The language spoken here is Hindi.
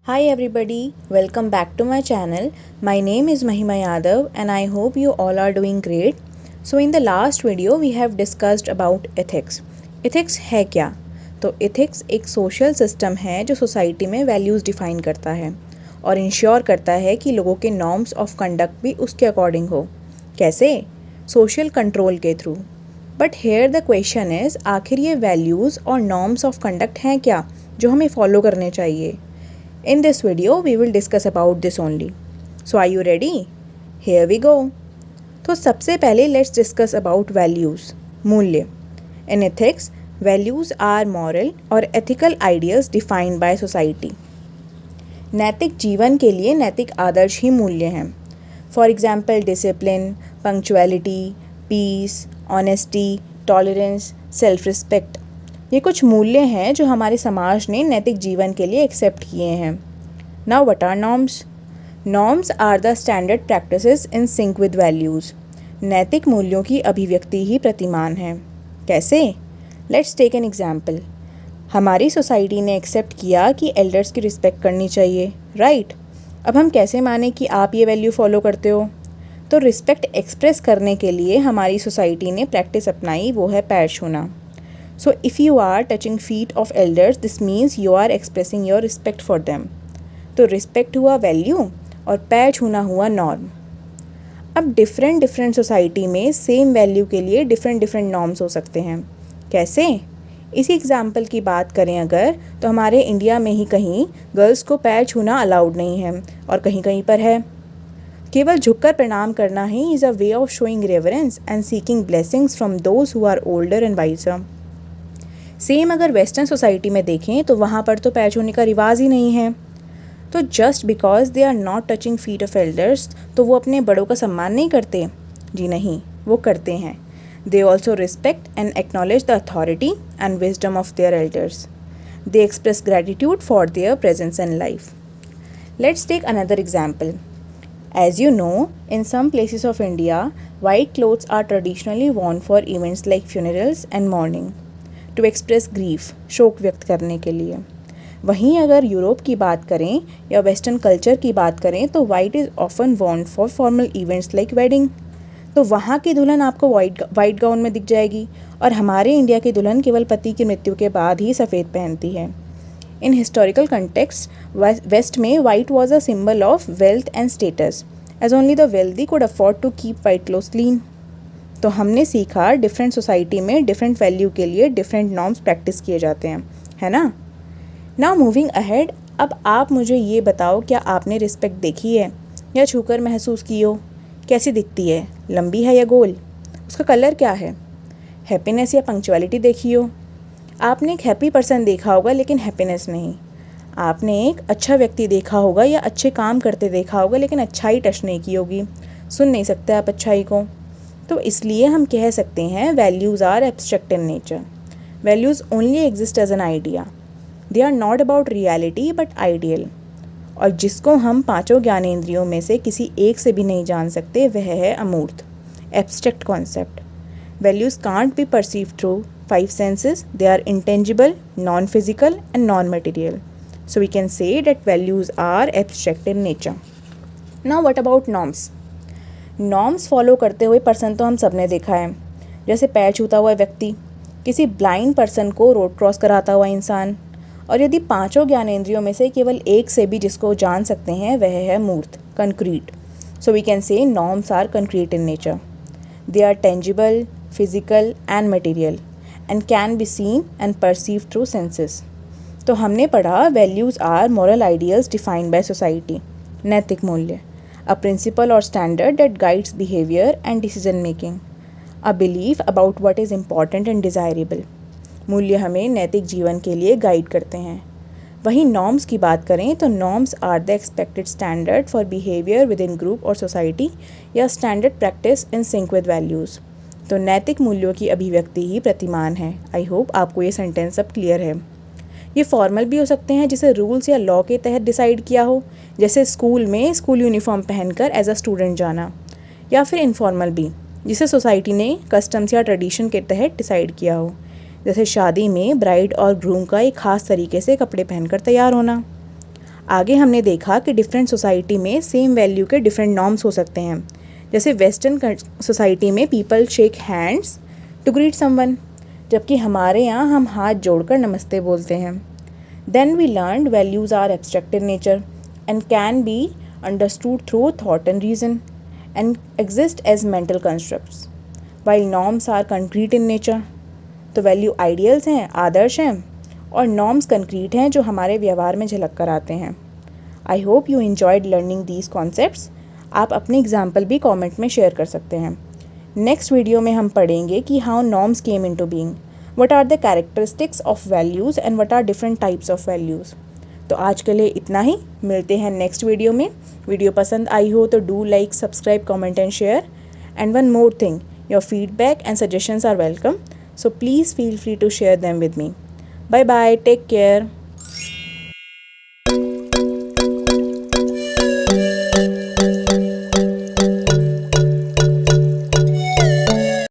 Hi everybody, welcome back to my channel. My name is Mahima Yadav and I hope you all are doing great. So in the last video we have discussed about ethics. Ethics है क्या? तो ethics एक social system है जो society में values define करता है और ensure करता है कि लोगों के norms of conduct भी उसके according हो. कैसे? Social control के through. But here the question is आखिर ये values और norms of conduct हैं क्या जो हमें follow करने चाहिए? In this video, we will discuss about this only. So are you ready? Here we go. तो सबसे पहले let's discuss about values. मूल्य. In ethics, values are moral और ethical ideals defined by society. नैतिक जीवन के लिए नैतिक आदर्श ही मूल्य हैं. For example, discipline, punctuality, peace, honesty, tolerance, self-respect. ये कुछ मूल्य हैं जो हमारे समाज ने नैतिक जीवन के लिए एक्सेप्ट किए हैं. Now what are norms? Norms are the standard practices in sync with values. नैतिक मूल्यों की अभिव्यक्ति ही प्रतिमान है. कैसे? Let's take an example. हमारी सोसाइटी ने एक्सेप्ट किया कि एल्डर्स की रिस्पेक्ट करनी चाहिए, राइट? अब हम कैसे माने कि आप ये वैल्यू फॉलो करते हो? तो रिस्पेक्ट एक्सप्रेस करने के लिए हमारी सोसाइटी ने प्रैक्टिस अपनाई, वो है पैर छूना. So if you are touching feet of elders, this means you are expressing your respect for them. तो respect हुआ value और पैर छूना हुआ norm. अब different सोसाइटी में same value के लिए different norms हो सकते हैं. कैसे? इसी एग्जाम्पल की बात करें अगर तो हमारे इंडिया में ही कहीं गर्ल्स को पैर छूना अलाउड नहीं है और कहीं कहीं पर है. केवल झुककर प्रणाम करना ही is a way of showing reverence and seeking blessings from those who are older and wiser. Same अगर वेस्टर्न सोसाइटी में देखें तो वहाँ पर तो पैर छूने का रिवाज ही नहीं है. तो just because they are not touching feet of elders तो वो अपने बड़ों का सम्मान नहीं करते? जी नहीं, वो करते हैं. They also respect and acknowledge the authority and wisdom of their elders. They express gratitude for their presence in life. Let's take another example. As you know, in some places of India, white clothes are traditionally worn for events like funerals and mourning. To express grief, शोक व्यक्त करने के लिए. वहीं अगर यूरोप की बात करें या वेस्टर्न कल्चर की बात करें तो white is often worn for formal events like wedding. तो वहाँ की दुल्हन आपको वाइट गाउन में दिख जाएगी और हमारे इंडिया की दुल्हन केवल पति की मृत्यु के बाद ही सफ़ेद पहनती है. इन हिस्टोरिकल कंटेक्स्ट वेस्ट में white was a symbol of wealth and status as only the wealthy could afford to keep white clothes clean. तो हमने सीखा डिफरेंट सोसाइटी में डिफरेंट वैल्यू के लिए डिफरेंट नॉर्म्स प्रैक्टिस किए जाते हैं, है ना? नाउ मूविंग अहेड, अब आप मुझे ये बताओ, क्या आपने रिस्पेक्ट देखी है या छूकर महसूस की हो? कैसी दिखती है? लंबी है या गोल? उसका कलर क्या है? हैप्पीनेस या पंक्चुअलिटी देखी हो? आपने एक हैप्पी पर्सन देखा होगा लेकिन हैप्पीनेस नहीं. आपने एक अच्छा व्यक्ति देखा होगा या अच्छे काम करते देखा होगा लेकिन अच्छाई टच नहीं की होगी. सुन नहीं सकते आप अच्छाई को. तो इसलिए हम कह सकते हैं values are abstract in nature. Values only exist as an idea. They are not about reality but ideal. और जिसको हम पांचों ज्ञानेंद्रियों में से किसी एक से भी नहीं जान सकते वह है अमूर्त, abstract concept. Values can't be perceive through 5 senses. They are intangible, non physical and non material. So we can say that values are abstract in nature. Now what about norms? Norms follow करते हुए पर्सन तो हम सब ने देखा है, जैसे पैर छूता हुआ व्यक्ति, किसी ब्लाइंड पर्सन को रोड क्रॉस कराता हुआ इंसान. और यदि पांचों ज्ञानेंद्रियों में से केवल एक से भी जिसको जान सकते हैं वह है मूर्त, concrete. So we can say norms are concrete in nature. They are tangible, physical and material and can be seen and perceive through senses. तो हमने पढ़ा values are moral ideals defined by society. नैतिक मूल्य, a principle or standard that guides behavior and decision making, a belief about what is important and desirable. मूल्य हमें नैतिक जीवन के लिए गाइड करते हैं. वहीं नॉर्म्स की बात करें तो norms are the expected standard for behaviour within group और सोसाइटी या standard practice in sync with values. तो नैतिक मूल्यों की अभिव्यक्ति ही प्रतिमान है. आई होप आपको ये सेंटेंस अब क्लियर है. ये फॉर्मल भी हो सकते हैं जिसे रूल्स या लॉ के तहत डिसाइड किया हो, जैसे स्कूल में स्कूल यूनिफॉर्म पहनकर एज अ स्टूडेंट जाना, या फिर इनफॉर्मल भी जिसे सोसाइटी ने कस्टम्स या ट्रेडिशन के तहत डिसाइड किया हो, जैसे शादी में ब्राइड और ग्रूम का एक ख़ास तरीके से कपड़े पहनकर तैयार होना. आगे हमने देखा कि डिफरेंट सोसाइटी में सेम वैल्यू के डिफरेंट नॉर्म्स हो सकते हैं। जैसे वेस्टर्न सोसाइटी में people shake hands to greet someone, जबकि हमारे यहाँ हम हाथ जोड़कर नमस्ते बोलते हैं। Then we learned values are abstract in nature and can be understood through thought and reason and exist as mental constructs, while norms are concrete in nature. तो वैल्यू आइडियल्स हैं, आदर्श हैं, और नॉर्म्स कंक्रीट हैं जो हमारे व्यवहार में झलक कर आते हैं। I hope you enjoyed learning these concepts. आप अपने एग्जाम्पल भी कमेंट में शेयर कर सकते हैं। नेक्स्ट वीडियो में हम पढ़ेंगे कि how norms came into being, what are the characteristics of values and what are different types of values. तो आज के लिए इतना ही, मिलते हैं नेक्स्ट वीडियो में। वीडियो पसंद आई हो तो do like, subscribe, comment and share. And one more thing, your feedback and suggestions are welcome, so please feel free to share them with me. Bye bye, take care.